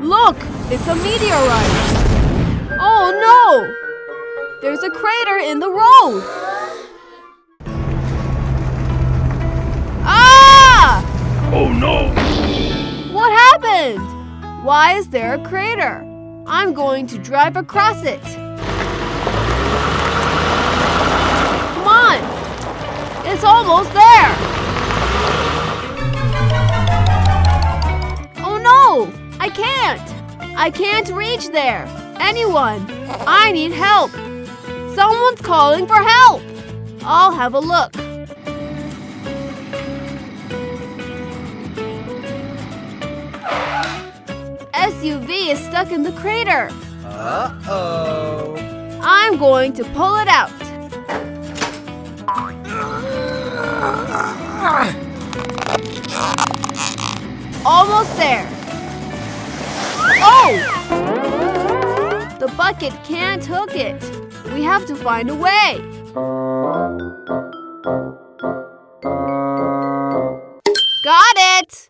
Look! It's a meteorite! Oh no! There's a crater in the road! Ah! Oh no! What happened? Why is there a crater? I'm going to drive across it. Come on! It's almost there! Oh no! I can't reach there! Anyone! I need help! Someone's calling for help! I'll have a look. SUV is stuck in the crater. Uh-oh. I'm going to pull it out. Almost there. Oh! The bucket can't hook it. We have to find a way. Got it!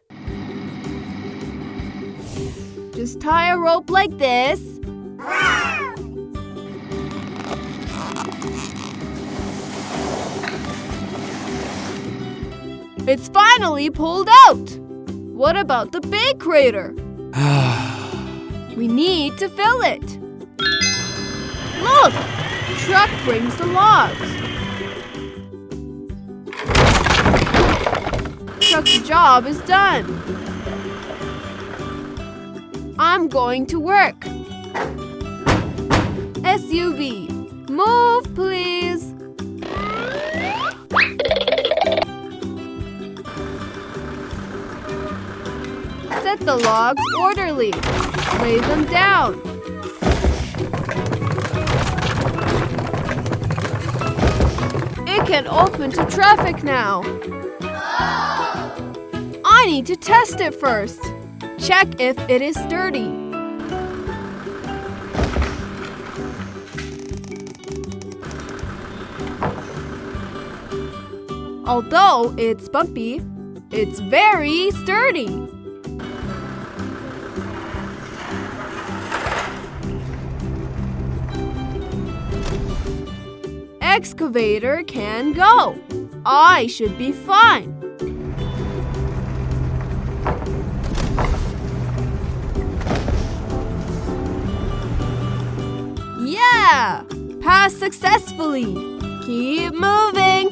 Just tie a rope like this. It's finally pulled out. What about the big crater? We need to fill it. Look! The truck brings the logs. Truck's job is done. I'm going to work. SUV, move please. Set the logs orderly. Lay them down. It can open to traffic now. I need to test it first. Check if it is sturdy. Although it's bumpy, it's very sturdy. Excavator can go. I should be fine. Yeah! Pass successfully. Keep moving.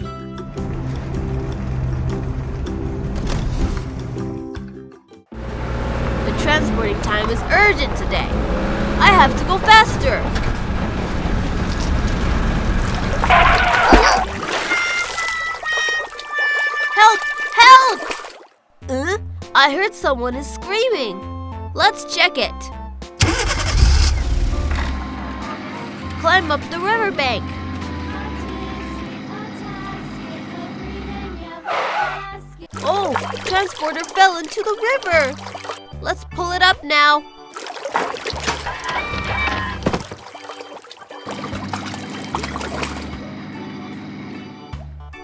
The transporting time is urgent today. I have to go faster. Help! Help! I heard someone is screaming. Let's check it. Climb up the riverbank. Oh, transporter fell into the river. Let's pull it up now.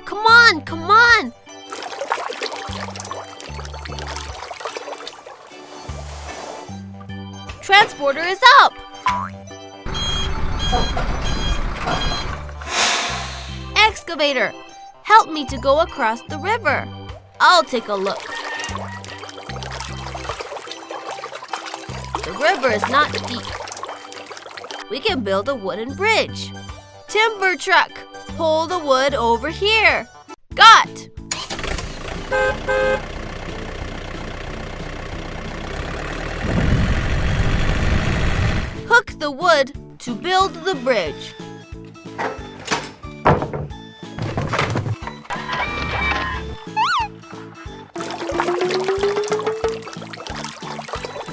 Come on, come on. Transporter is up. Excavator, help me to go across the river. I'll take a look. The river is not deep. We can build a wooden bridge. Timber truck, pull the wood over here. Got! Hook the wood to build the bridge.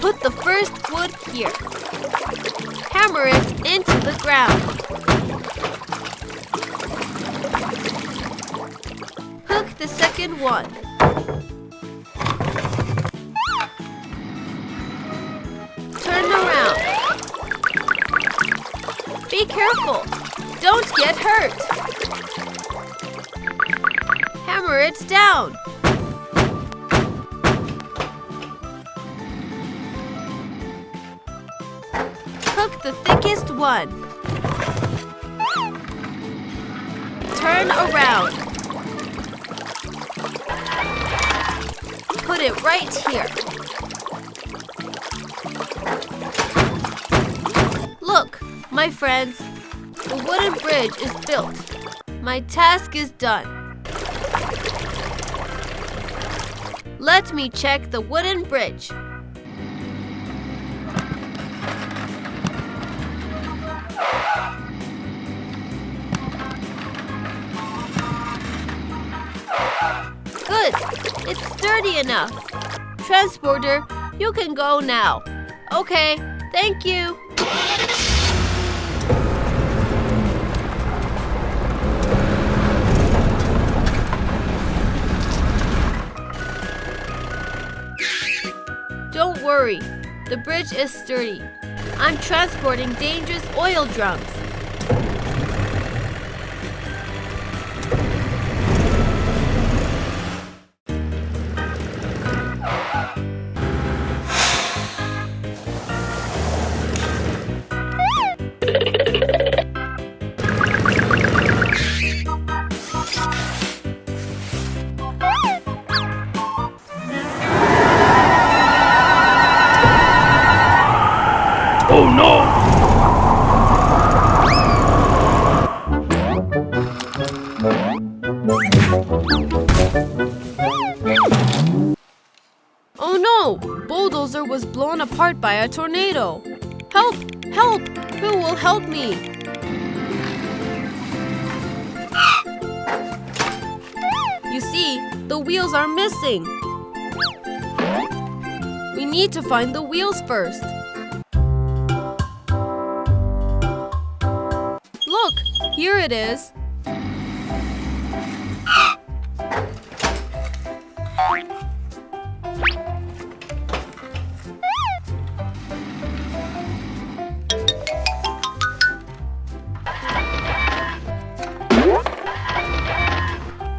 Put the first wood here. Hammer it into the ground. Hook the second one. Turn around. Be careful. Don't get hurt. Hammer it down. took the thickest one. Turn around. Put it right here. Look, my friends, the wooden bridge is built. My task is done. Let me check the wooden bridge. Good, it's sturdy enough. Transporter, you can go now. Okay, thank you. Don't worry, the bridge is sturdy. I'm transporting dangerous oil drums. Oh no! Oh no! Bulldozer was blown apart by a tornado. Help! Help! Who will help me? You see, the wheels are missing. We need to find the wheels first. Look, here it is.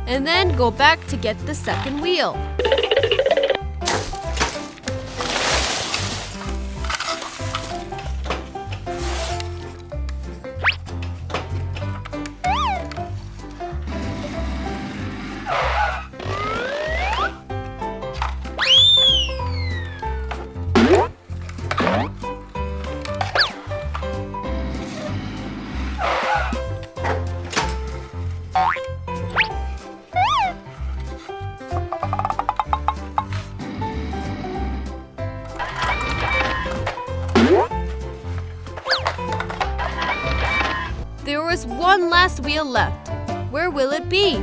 And then go back to get the second wheel. There was one last wheel left. Where will it be?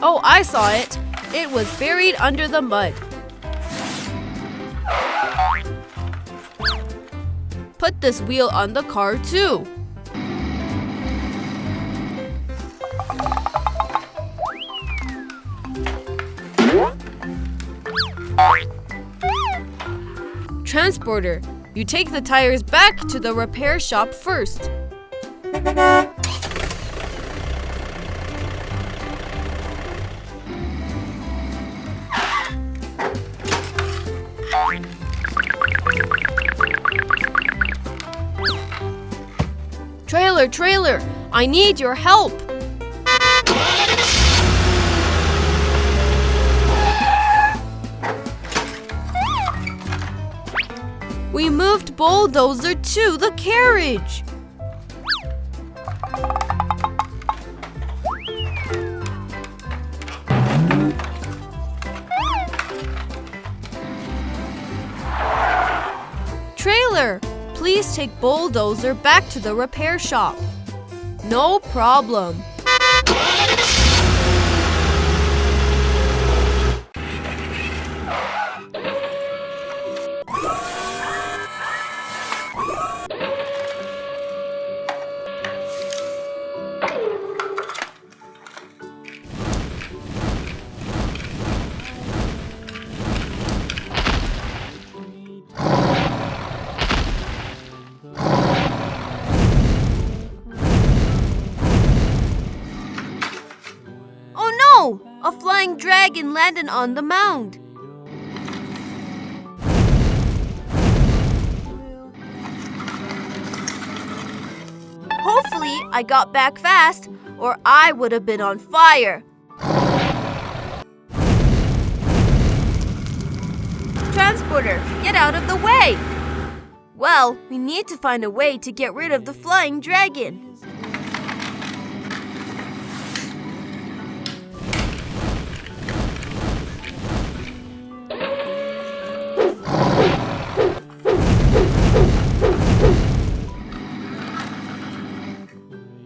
Oh, I saw it. It was buried under the mud. Put this wheel on the car too. Transporter, you take the tires back to the repair shop first. Trailer, I need your help. We moved Bulldozer to the carriage. Trailer, please take Bulldozer back to the repair shop. No problem. no! A flying dragon landed on the mound. Hopefully, I got back fast, or I would have been on fire. Transporter, get out of the way! Well, we need to find a way to get rid of the flying dragon.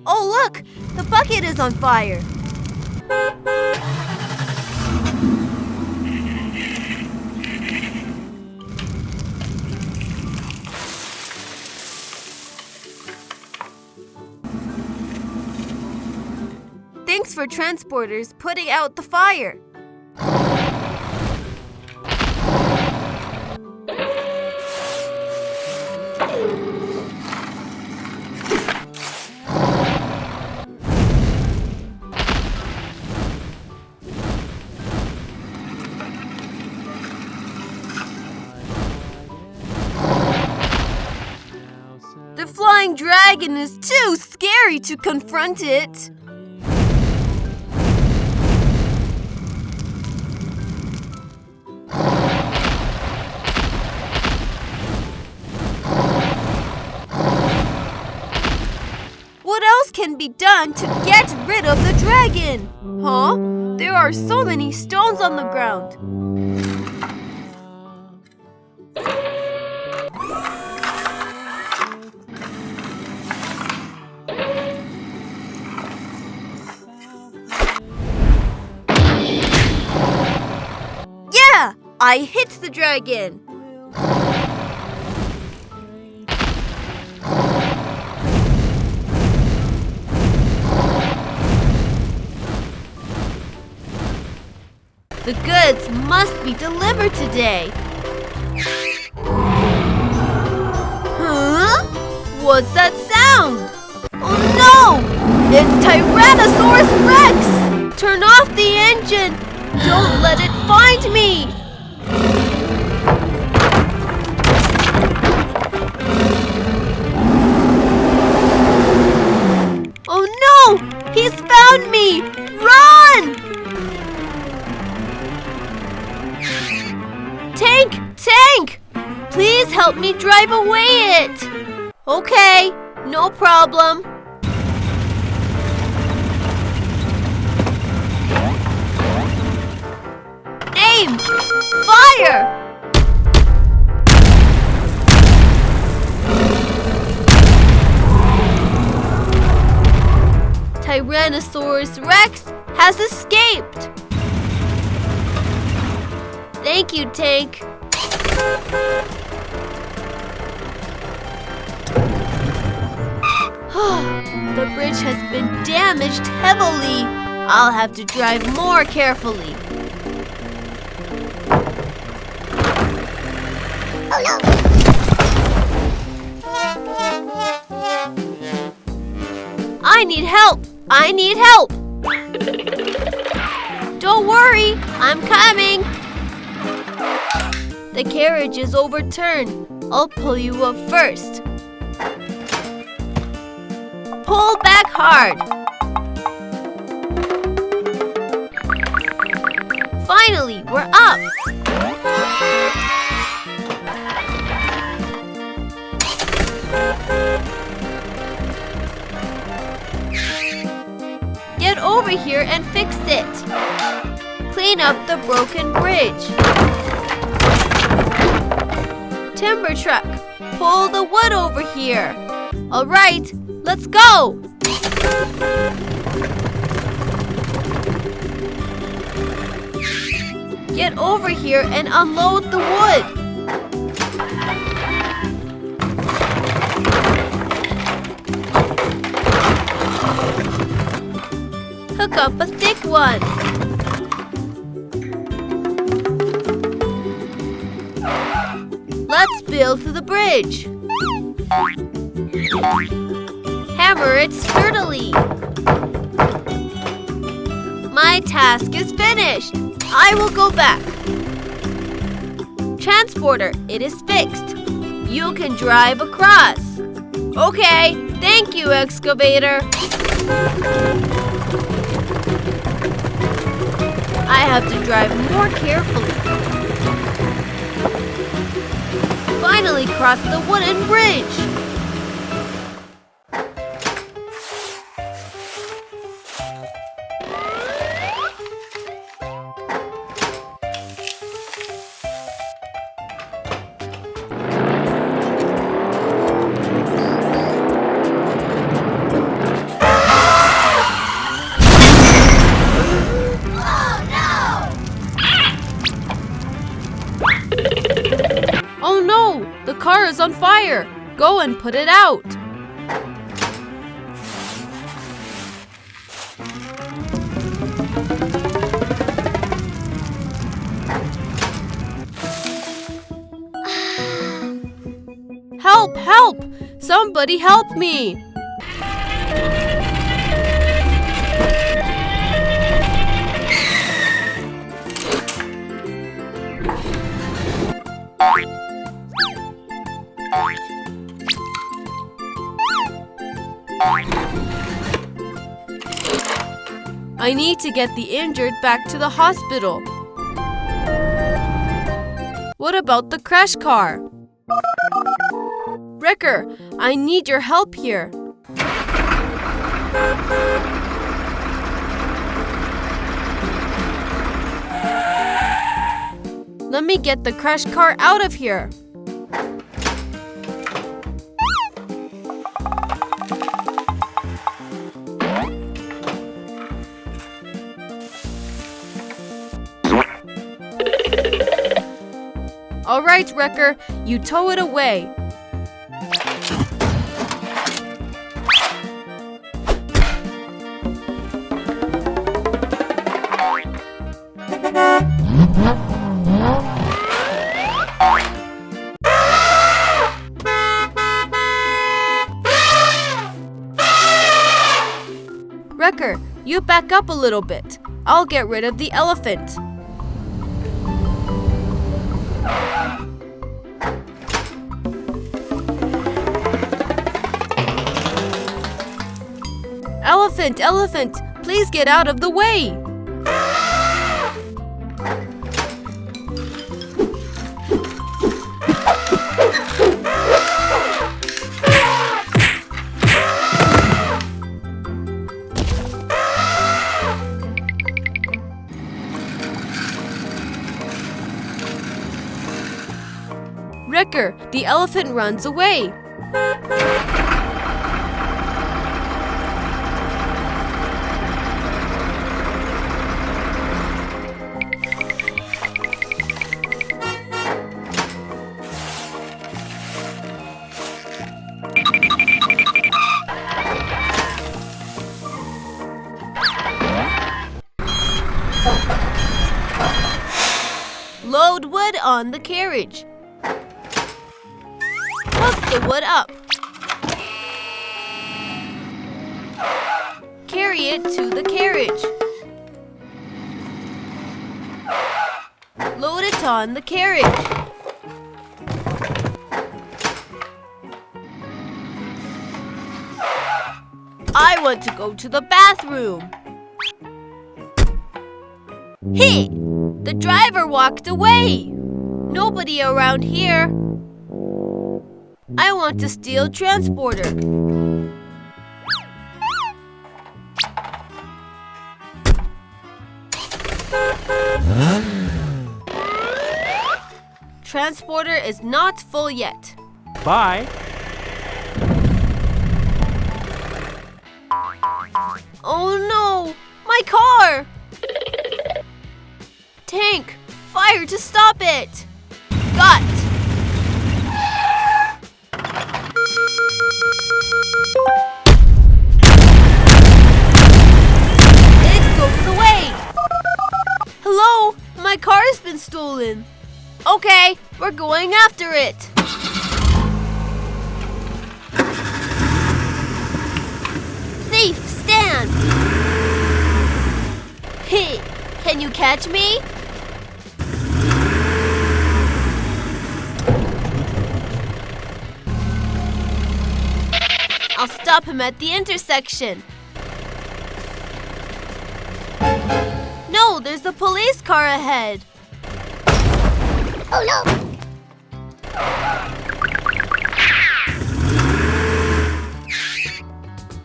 Oh, look! The bucket is on fire! Thanks for transporters putting out the fire. The flying dragon is too scary to confront it. What else can be done to get rid of the dragon? Huh? There are so many stones on the ground. Yeah! I hit the dragon! The goods must be delivered today. Huh? What's that sound? Oh no! It's Tyrannosaurus Rex! Turn off the engine! Don't let it find me! Oh no! He's found me! Run! Tank! Please help me drive away it! Okay, no problem. Aim! Fire! Tyrannosaurus Rex has escaped! Thank you, Tank. The bridge has been damaged heavily. I'll have to drive more carefully. Oh no! I need help! I need help! Don't worry, I'm coming! The carriage is overturned. I'll pull you up first. Pull back hard. Finally, we're up. Get over here and fix it. Clean up the broken bridge. Timber truck, pull the wood over here. All right, let's go. Get over here and unload the wood. Hook up a thick one. Let's build the bridge. Hammer it sturdily. My task is finished. I will go back. Transporter, it is fixed. You can drive across. Okay, thank you, Excavator. I have to drive more carefully. Finally crossed the wooden bridge. Oh no! The car is on fire! Go and put it out! Help! Help! Somebody help me! I need to get the injured back to the hospital. What about the crash car? Wrecker, I need your help here. Let me get the crash car out of here. All right, Wrecker, you tow it away. Wrecker, you back up a little bit. I'll get rid of the elephant. Elephant, elephant, please get out of the way. Wrecker, the elephant runs away. Load wood on the carriage. Hook the wood up. Carry it to the carriage. Load it on the carriage. I want to go to the bathroom. Hey! The driver walked away. Nobody around here. I want to steal transporter. Transporter is not full yet. Bye. Oh no! My car! Tank! Fire to stop it! Got! It goes away! Hello? My car has been stolen. Okay, we're going after it. Thief, stand! Hey! Can you catch me? I'll stop him at the intersection. No, there's a police car ahead. Oh no!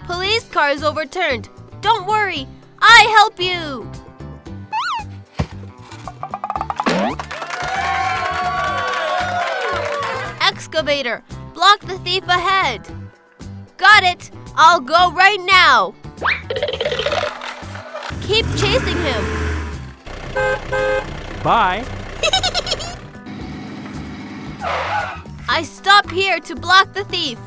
Police car is overturned. Don't worry, I help you. Excavator, block the thief ahead. Got it. I'll go right now. Keep chasing him. Bye. I stop here to block the thief.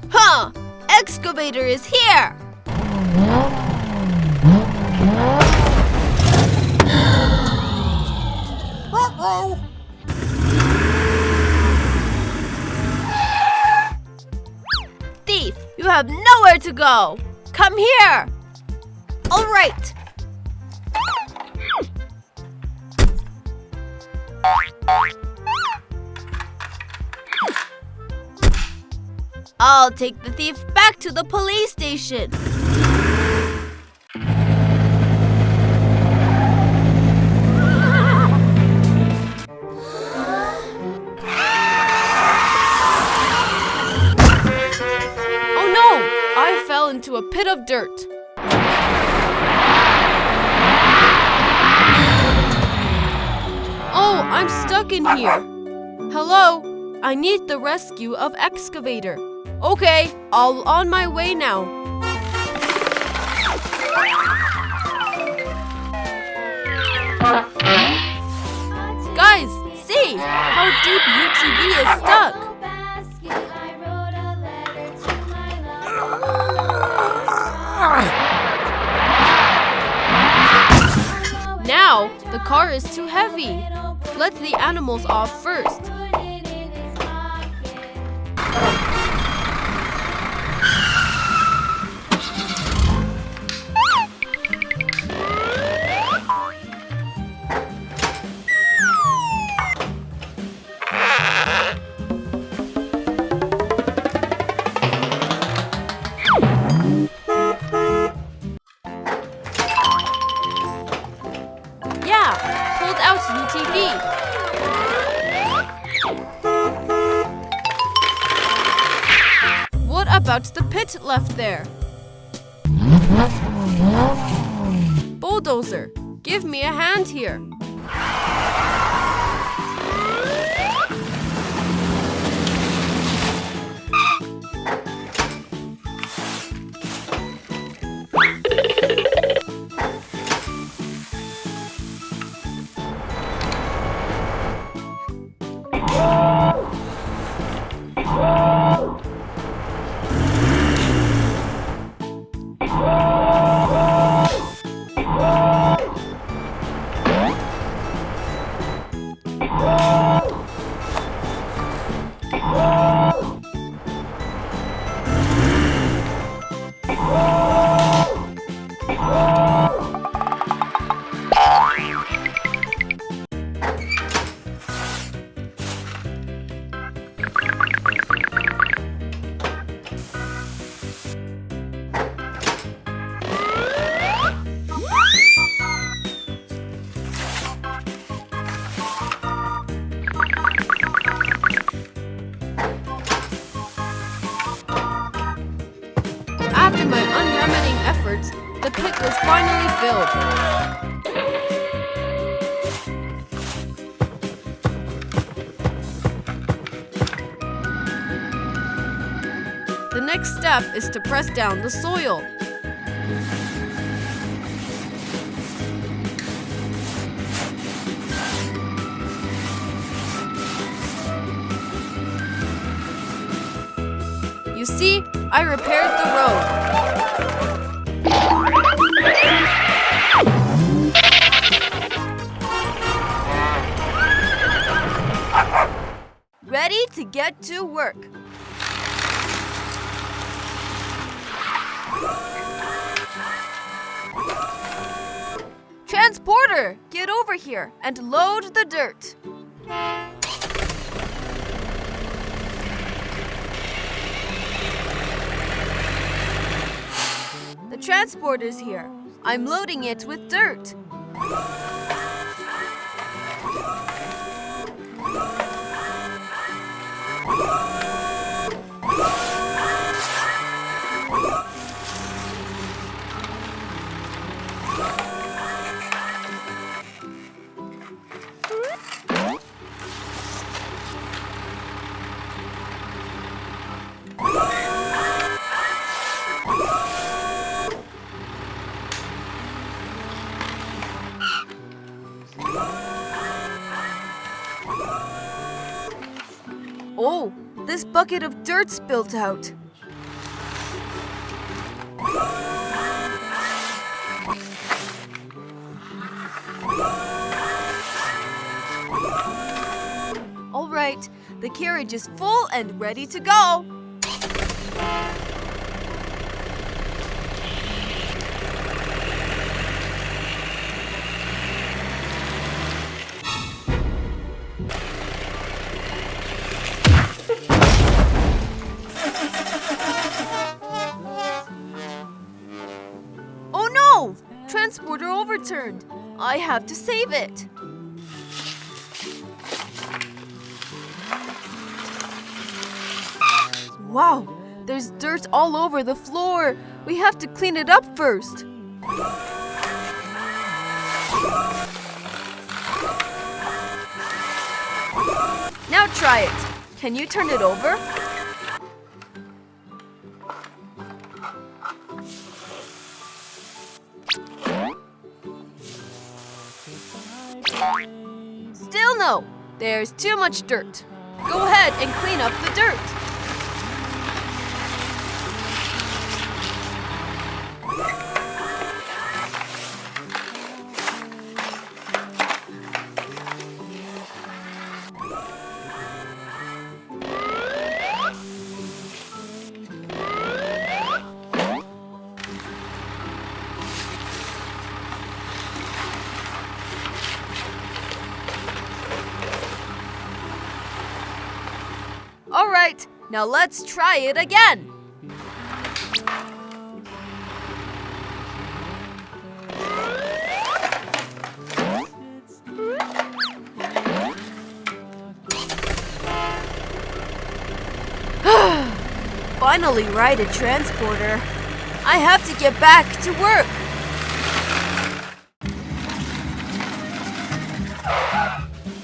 Huh! Excavator is here! Uh-oh. Thief, you have nowhere to go! Come here! All right. I'll take the thief back to the police station. Oh no! I fell into a pit of dirt. Oh, I'm stuck in here. Hello? I need the rescue of Excavator. Okay, I'll on my way now. Guys, see how deep UTV is stuck. Now, the car is too heavy. Let the animals off first. Yeah, pulled out UTV. What about the pit left there? Bulldozer, give me a hand here. After my unremitting efforts, the pit was finally filled. The next step is to press down the soil. You see, I repaired the road. Ready to get to work. Bulldozer, get over here and load the dirt. The transporter's here. I'm loading it with dirt. Oh, this bucket of dirt spilled out. All right, the carriage is full and ready to go. Oh no! Transporter overturned. I have to save it. Wow, there's dirt all over the floor. We have to clean it up first. Now try it. Can you turn it over? Still no. There's too much dirt. Go ahead and clean up the dirt. All right, now let's try it again. Finally ride a transporter. I have to get back to work.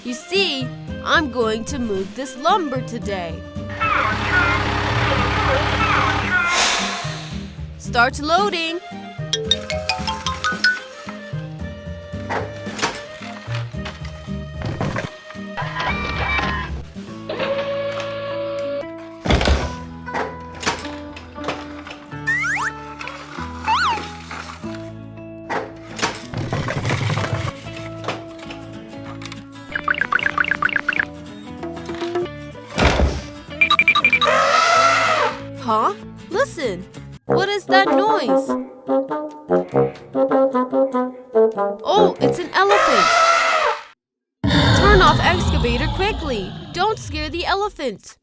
You see, I'm going to move this lumber today. Start loading. Huh? Listen! What is that noise? Oh, it's an elephant! Turn off Excavator quickly! Don't scare the elephant!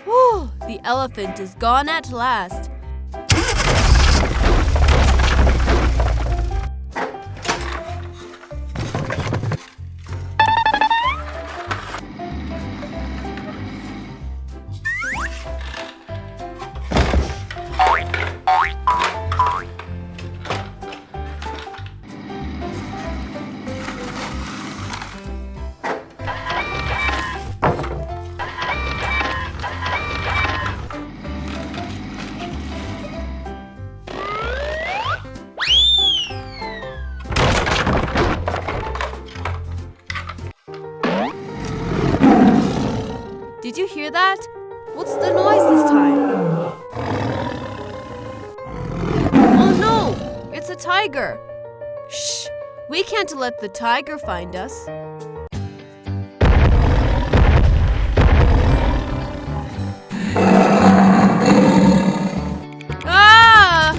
Whew, the elephant is gone at last. Did you hear that? What's the noise this time? Oh no! It's a tiger! Shh! We can't let the tiger find us. Ah!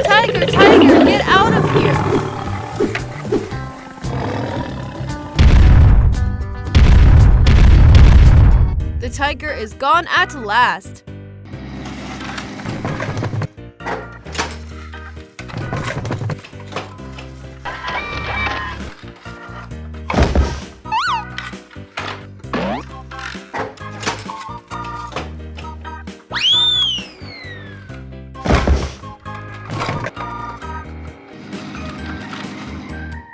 Tiger, tiger, get out of here! The tiger is gone at last.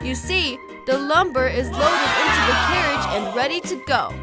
You see, the lumber is loaded into the carriage and ready to go.